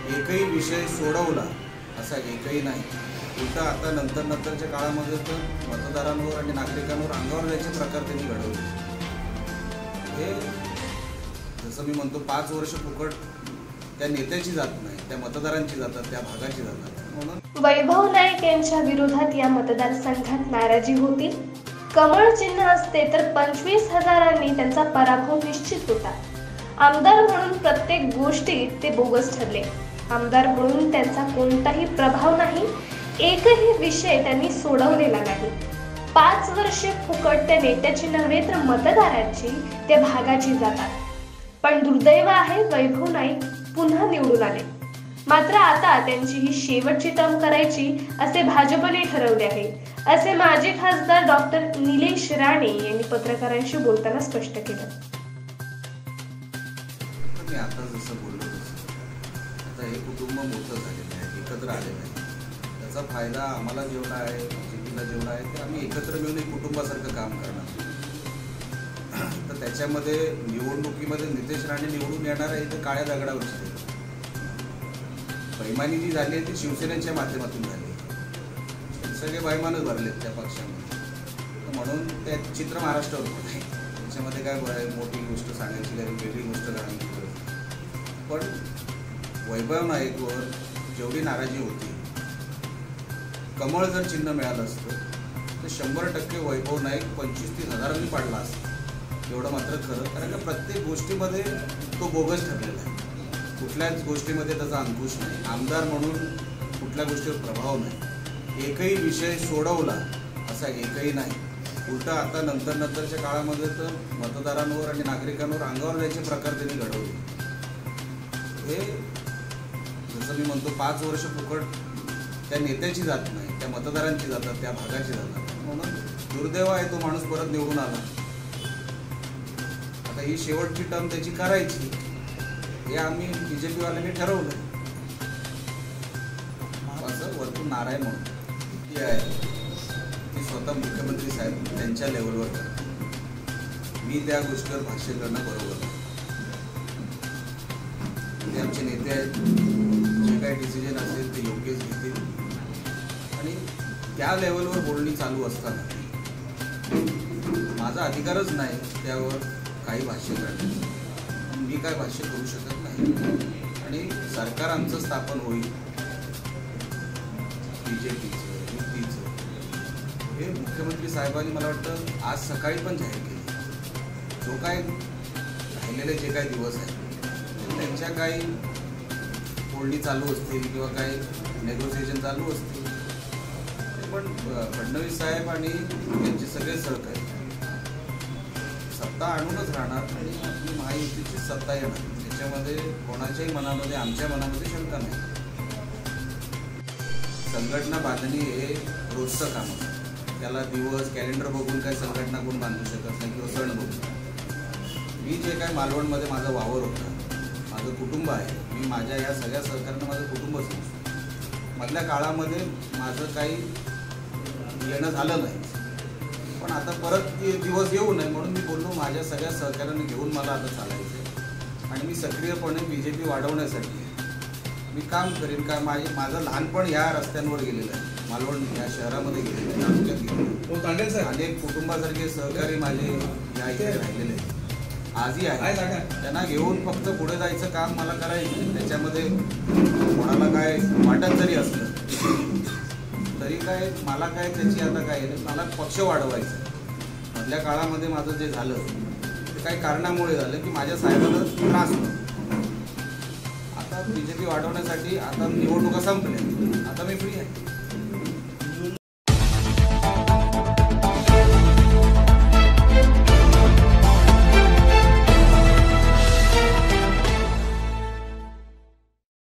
एकही विषय सोडवला असा एकही नाही. उलट आता नंतरच्या काळामध्ये तर मतदारांवर आणि नागरिकांवर अंगावर जायचे प्रकार त्यांनी घडवले. हे जसं मी म्हणतो 5 वर्ष फुकट त्या नेत्याची जात नाही, त्या मतदारांची जातात, त्या भागाची जातात. म्हणून वैभव नाईक यांच्या विरोधात या मतदारसंघात नाराजी होती. कमळ चिन्ह असते तर 25,000 त्यांचा पराभव निश्चित होता. आमदार म्हणून प्रत्येक गोष्टीत ते बोगस ठरले. आमदार म्हणून त्यांचा कोणताही प्रभाव नाही, एकही विषय त्यांनी सोडवलेला नाही. 5 वर्षे फुकट त्या नेत्याची नव्हे तर मतदारांची, त्या भागाची जातात. पण दुर्दैव आहे, वैभव नाईक पुन्हा निवडून आले. मात्र आता त्यांची ही शेवटची टर्म करायची असे भाजपने ठरवले आहे, असे माजी खासदार डॉक्टर निलेश राणे यांनी पत्रकारांशी बोलताना स्पष्ट केलं. मी आता जसं बोललो तसं आता हे कुटुंब मोठं झालेलं आहे, एकत्र आलेलं आहे. त्याचा फायदा आम्हाला जेवढा आहे, जिल्ह्याला जेवढा आहे, ते आम्ही एकत्र मिळून एक कुटुंबासारखं काम करणार. तर त्याच्यामध्ये निवडणुकीमध्ये नितेश राणे निवडून येणार आहे तर काळ्या दगडावरची बैमानी जी झाली आहे ती शिवसेनेच्या माध्यमातून झाली. सगळे बैमानच भरलेत त्या पक्षामध्ये. म्हणून ते चित्र महाराष्ट्रावर पण आहे. त्याच्यामध्ये काय मोठी गोष्ट सांगायची गरज, वेगळी गोष्ट करण्याची गरज. पण वैभव नाईकवर जेवढी नाराजी होती, कमळ जर चिन्ह मिळालं असतं तर 100% वैभव नाईक 25-30 हजारांनी पाडला असतं. एवढं मात्र खरं, कारण का प्रत्येक गोष्टीमध्ये तो बोगस ठरलेला आहे. कुठल्याच गोष्टीमध्ये त्याचा अंकुश नाही. आमदार म्हणून कुठल्या गोष्टीवर प्रभाव नाही. एकही विषय सोडवला असा एकही नाही. उलट आता नंतरच्या काळामध्ये तर मतदारांवर आणि नागरिकांवर अंगावर जायचे प्रकार त्यांनी घडवले. हे जसं मी म्हणतो 5 वर्ष फुकट त्या नेत्याची जात नाही, त्या मतदारांची जातात, त्या भागाची जातात. म्हणून दुर्दैव आहे, तो माणूस परत निवडून आला. आता ही शेवटची टर्म त्याची करायची हे आम्ही BJP वाल्यांनी ठरवलं. असं वरतून नारायण म्हणून ती आहे ती स्वतः मुख्यमंत्री साहेब त्यांच्या लेवलवर करतात. मी त्या गोष्टीवर भाष्य करणं बरोबर नाही. ते आमचे नेते आहेत, जे काही डिसिजन असेल ते योग्यच घेतील. आणि त्या लेवलवर बोलणी चालू असताना माझा अधिकारच नाही त्यावर काही भाष्य करण्याचं. मी काय भाष्य करू शकत नाही. आणि सरकार आमचं स्थापन होईल, BJPचं युतीचं, हे मुख्यमंत्री साहेबांनी मला वाटतं आज सकाळी पण जाहीर केले. जो काय राहिलेले जे काही दिवस आहेत त्यांच्या काही बोलणी चालू असतील किंवा काही नेगोसिएशन चालू असतील, पण फडणवीस साहेब आणि त्यांचे सगळे सहकारी सत्ता आणूनच राहणार आणि आपली महायुतीची सत्ता येणार. त्याच्यामध्ये कोणाच्याही मनामध्ये, आमच्या मनामध्ये शंका नाही. संघटना बांधणी हे रोजचं काम असतं. त्याला दिवस कॅलेंडर बघून काही संघटना कोण बांधू शकत नाही किंवा सण बघून. मी जे काय मालवणमध्ये माझा वावर होता, माझं कुटुंब आहे, मी माझ्या या सगळ्या सहकार्यानं माझं कुटुंब समजतो. मधल्या काळामध्ये माझं काही येणं झालं नाही, पण आता परत दिवस येऊ नये म्हणून मी बोललो माझ्या सगळ्या सहकार्याने घेऊन मला आता चालायचं. आणि मी सक्रियपणे BJP वाढवण्यासाठी मी काम करीन. का माझं लहानपण ह्या रस्त्यांवर गेलेलं आहे, मालवण या शहरामध्ये गेलेलं आहे, तालुक्यात गेलेलं आहे. अनेक कुटुंबासारखे सहकारी माझे या इथे राहिलेले आहेत, आजही आहे. त्यांना घेऊन फक्त पुढे जायचं काम मला करायचं. त्याच्यामध्ये कोणाला काय वाटत जरी असलं तरी काय मला काय त्याची आता काय मला पक्ष वाढवायचं. मधल्या काळामध्ये माझं जे झालं ते काही कारणामुळे झालं की माझ्या साहेबाला त्रास होतो. आता BJP वाढवण्यासाठी आता निवडणुका संपल्या, आता मी फ्री आहे.